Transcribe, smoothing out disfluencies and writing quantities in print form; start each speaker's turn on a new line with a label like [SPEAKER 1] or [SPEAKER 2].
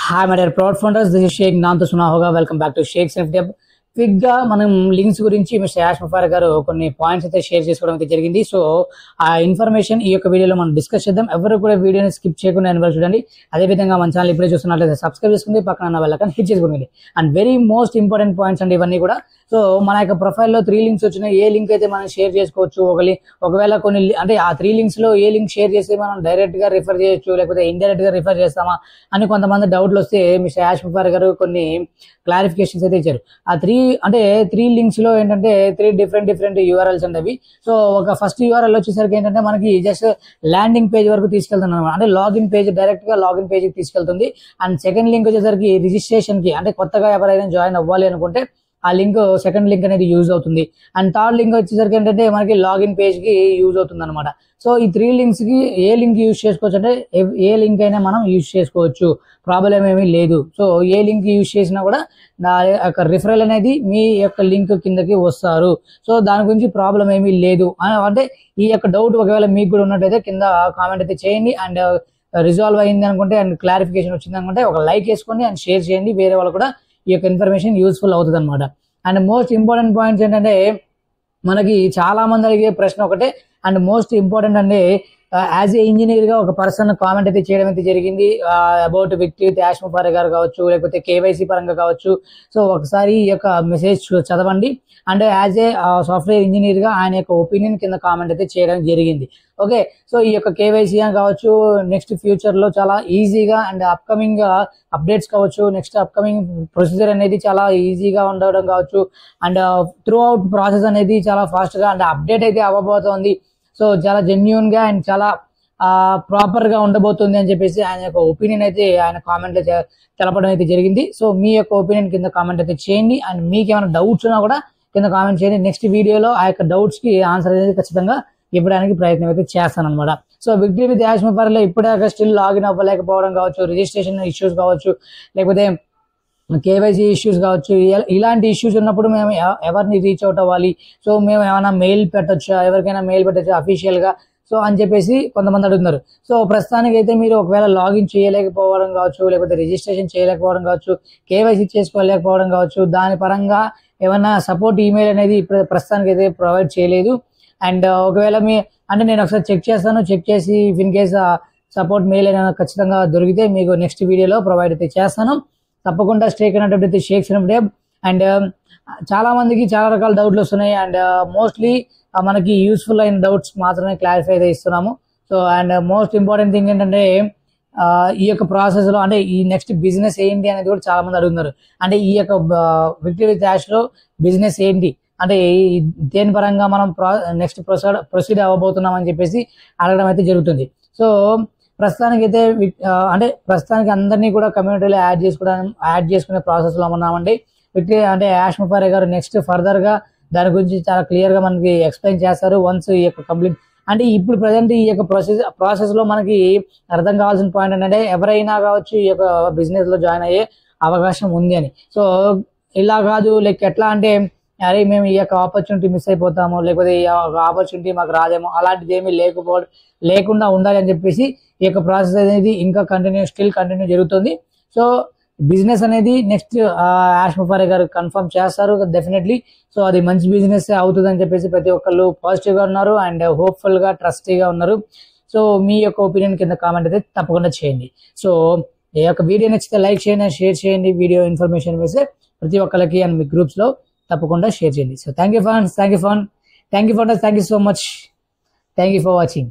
[SPEAKER 1] Hi, my dear proud founders. This is Sheikh. नाम तो सुना होगा. Welcome back to Sheikh Self Deb. Quick గా మనం లింక్స్ గురించి మిస్టర్ యాష్ ముఫార్ గారు కొన్ని పాయింట్స్ అయితే షేర్ చేసుకోవడం అయితే జరిగింది. సో ఆ ఇన్ఫర్మేషన్ ఈ యొక్క వీడియోలో మనం డిస్కస్ చేద్దాం. ఎవరు కూడా వీడియోని స్కిప్ చేయకుండా ఎన్వర్ చూడండి. అదే విధంగా మన ఛానల్ ఇప్పుడే చూస్తున్నట్లయితే సబ్స్క్రైబ్ చేసుకుంది, పక్కన ఉన్న బెల్ ఐకాన్ హిట్ చేసుకోండి. And very most important points అండి ఇవన్నీ కూడా. సో మన యొక్క ప్రొఫైల్లో 3 లింక్స్ వచ్చినాయి. ఏ లింక్ అయితే మనం షేర్ చేసుకోవచ్చు, ఒకవేళ కొన్ని అంటే ఆ 3 లింక్స్ లో ఏ లింక్ షేర్ చేస్తే మనం డైరెక్ట్ గా రిఫర్ చేయొచ్చు, లేకపోతే ఇండైరెక్ట్ గా రిఫర్ చేస్తామా అని కొంతమంది డౌట్లు వస్తే మిస్టర్ యాష్ ముఫార్ గారు కొన్ని క్లారిఫికేషన్స్ అయితే ఇచ్చారు. ఆ 3 లింక్స్ లో ఏంటంటే 3 డిఫరెంట్ యూఆర్ఎల్స్ ఉండేవి. సో ఒక ఫస్ట్ యూఆర్ఎల్ వచ్చేసరికి ఏంటంటే మనకి జస్ట్ ల్యాండింగ్ పేజ్ వరకు తీసుకెళ్తుంది అనమాట. అంటే లాగిన్ పేజ్, డైరెక్ట్ గా లాగిన్ పేజ్ కి తీసుకెళ్తుంది. అండ్ సెకండ్ లింక్ వచ్చేసరికి రిజిస్ట్రేషన్ కి, అంటే కొత్తగా ఎవరైనా జాయిన్ అవ్వాలి అనుకుంటే ఆ లింక్, సెకండ్ లింక్ అనేది యూజ్ అవుతుంది. అండ్ థర్డ్ లింక్ వచ్చేసరికి ఏంటంటే మనకి లాగిన్ పేజ్ కి యూజ్ అవుతుంది అనమాట. సో ఈ 3 లింక్స్ కి ఏ లింక్ యూజ్ చేసుకోవచ్చు అంటే ఏ లింక్ అయినా మనం యూజ్ చేసుకోవచ్చు, ప్రాబ్లం ఏమీ లేదు. సో ఏ లింక్ యూజ్ చేసినా కూడా నా యొక్క రిఫరల్ అనేది మీ యొక్క లింక్ కిందకి వస్తారు. సో దాని గురించి ప్రాబ్లం ఏమీ లేదు. అంటే ఈ యొక్క డౌట్ ఒకవేళ మీకు కూడా ఉన్నట్టయితే కింద కామెంట్ అయితే చేయండి. అండ్ రిజాల్వ్ అయింది అనుకుంటే అండ్ క్లారిఫికేషన్ వచ్చింది అనుకుంటే ఒక లైక్ వేసుకోండి అండ్ షేర్ చేయండి. వేరే వాళ్ళు కూడా ఈ యొక్క ఇన్ఫర్మేషన్ యూస్ఫుల్ అవుతుంది అనమాట. అండ్ మోస్ట్ ఇంపార్టెంట్ పాయింట్స్ ఏంటంటే మనకి చాలా మంది అడిగే ప్రశ్న ఒకటే, అండ్ మోస్ట్ ఇంపార్టెంట్ అంటే యాజ్ ఏ ఇంజనీర్ గా ఒక పర్సన్ కామెంట్ అయితే చేయడం అయితే జరిగింది అబౌట్ విక్టరీ యాష్ ముఫార్ గారు కావచ్చు, లేకపోతే కేవైసీ పరంగా కావచ్చు. సో ఒకసారి ఈ యొక్క మెసేజ్ చదవండి. And as a software engineer గా ఆయన యొక్క ఒపీనియన్ కింద కామెంట్ అయితే చేయడం జరిగింది. ఓకే, సో ఈ యొక్క కేవైసీ కావచ్చు, నెక్స్ట్ ఫ్యూచర్ లో చాలా ఈజీగా అండ్ అప్కమింగ్ అప్డేట్స్ కావచ్చు, నెక్స్ట్ అప్కమింగ్ ప్రొసీజర్ అనేది చాలా ఈజీగా ఉండడం కావచ్చు, అండ్ త్రూ అవుట్ ప్రాసెస్ అనేది చాలా ఫాస్ట్ గా అండ్ అప్డేట్ అయితే అవ్వబోతోంది. సో చాలా జెన్యూన్ గా అండ్ చాలా ప్రాపర్ గా ఉండబోతుంది అని చెప్పేసి ఆయన యొక్క ఒపీనియన్ అయితే ఆయన కామెంట్ తెలపడం అయితే జరిగింది. సో మీ యొక్క ఒపీనియన్ కింద కామెంట్ అయితే చేయండి. అండ్ మీకు ఏమైనా డౌట్స్ ఉన్నా కూడా కింద కామెంట్ చేయండి. నెక్స్ట్ వీడియోలో ఆ యొక్క డౌట్స్ కి ఆన్సర్ అనేది ఖచ్చితంగా ఇవ్వడానికి ప్రయత్నం అయితే చేస్తాను అనమాట. సో విక్టరీ విత్ యాష్ ముఫార్ లో ఇప్పటిదాకా స్టిల్ లాగిన్ అవ్వలేకపోవడం కావచ్చు, రిజిస్ట్రేషన్ ఇష్యూస్ కావచ్చు, లేకపోతే కేవైసీ ఇష్యూస్ కావచ్చు, ఇలాంటి ఇష్యూస్ ఉన్నప్పుడు మేము ఎవరిని రీచ్ అవుట్ అవ్వాలి, సో మేము ఏమైనా మెయిల్ పెట్టొచ్చా, ఎవరికైనా మెయిల్ పెట్టొచ్చా అఫీషియల్ గా, సో అని చెప్పేసి కొంతమంది అడుగుతున్నారు. సో ప్రస్తుతానికి అయితే మీరు ఒకవేళ లాగిన్ చేయలేకపోవడం కావచ్చు, లేకపోతే రిజిస్ట్రేషన్ చేయలేకపోవడం కావచ్చు, కేవైసీ చేసుకోలేకపోవడం కావచ్చు, దాని పరంగా ఏమైనా సపోర్ట్ ఈమెయిల్ అనేది ఇప్పుడు ప్రస్తుతానికి అయితే ప్రొవైడ్ చేయలేదు. అండ్ ఒకవేళ అంటే నేను ఒకసారి చెక్ చేస్తాను, చెక్ చేసి ఇన్ కేస్ సపోర్ట్ మెయిల్ అయినా ఖచ్చితంగా దొరికితే మీకు నెక్స్ట్ వీడియోలో ప్రొవైడ్ అయితే చేస్తాను. తప్పకుండా స్టే కనెక్టెడ్ అయితే షేక్ సెల్ఫ్ డెబ్. అండ్ చాలా మందికి చాలా రకాల డౌట్లు వస్తున్నాయి. అండ్ మోస్ట్లీ మనకి యూస్ఫుల్ అయిన డౌట్స్ మాత్రమే క్లారిఫై అయితే ఇస్తున్నాము. So and most important thing ఏంటంటే ఈ యొక్క ప్రాసెస్ లో అంటే ఈ నెక్స్ట్ బిజినెస్ ఏంటి అనేది కూడా చాలా మంది అడుగుతున్నారు. అంటే ఈ యొక్క విక్టరీ విత్ యాష్ లో బిజినెస్ ఏంటి, అంటే దేని పరంగా మనం నెక్స్ట్ ప్రొసీడ్ అవ్వబోతున్నాం అని చెప్పేసి అడగడం అయితే జరుగుతుంది. సో ప్రస్తుతానికి అయితే అంటే ప్రస్తుతానికి అందరినీ కూడా కమ్యూనిటీలో యాడ్ చేసుకునే ప్రాసెస్ లో ఉన్నామండి. విక్టరీ అంటే యాష్ ముఫార్ గారు నెక్స్ట్ ఫర్దర్ గా దాని గురించి చాలా క్లియర్ గా మనకి ఎక్స్ప్లెయిన్ చేస్తారు వన్స్ ఈ యొక్క కంప్లీట్. అంటే ఇప్పుడు ప్రజెంట్ ఈ యొక్క ప్రాసెస్ లో మనకి అర్థం కావాల్సిన పాయింట్ ఏంటంటే ఎవరైనా కావచ్చు ఈ యొక్క బిజినెస్ లో జాయిన్ అయ్యే అవకాశం ఉంది అని. సో ఇలా కాదు, లైక్ ఎట్లా అంటే అరే మేము ఈ యొక్క ఆపర్చునిటీ మిస్ అయిపోతాము, లేకపోతే ఈ ఆపర్చునిటీ మాకు రాదేమో, అలాంటిది ఏమీ లేకుండా ఉండాలి అని చెప్పేసి ఈ యొక్క ప్రాసెస్ అనేది ఇంకా స్టిల్ కంటిన్యూ జరుగుతుంది. సో బిజినెస్ అనేది నెక్స్ట్ యాష్ ముఫార్ గారు కన్ఫర్మ్ చేస్తారు డెఫినెట్లీ. సో అది మంచి బిజినెస్ అవుతుంది అని చెప్పేసి ప్రతి ఒక్కళ్ళు పాజిటివ్ గా ఉన్నారు అండ్ హోప్ఫుల్ గా ట్రస్టీగా ఉన్నారు. సో మీ యొక్క ఒపీనియన్ కింద కామెంట్ అయితే తప్పకుండా చేయండి. సో ఈ యొక్క వీడియో నచ్చితే లైక్ చేయండి, షేర్ చేయండి. వీడియో ఇన్ఫర్మేషన్ వేస్తే ప్రతి ఒక్కరికి అండ్ మీ గ్రూప్స్ లో తప్పకుండా షేర్ చేయండి. So thank you for so much. Thank you for watching.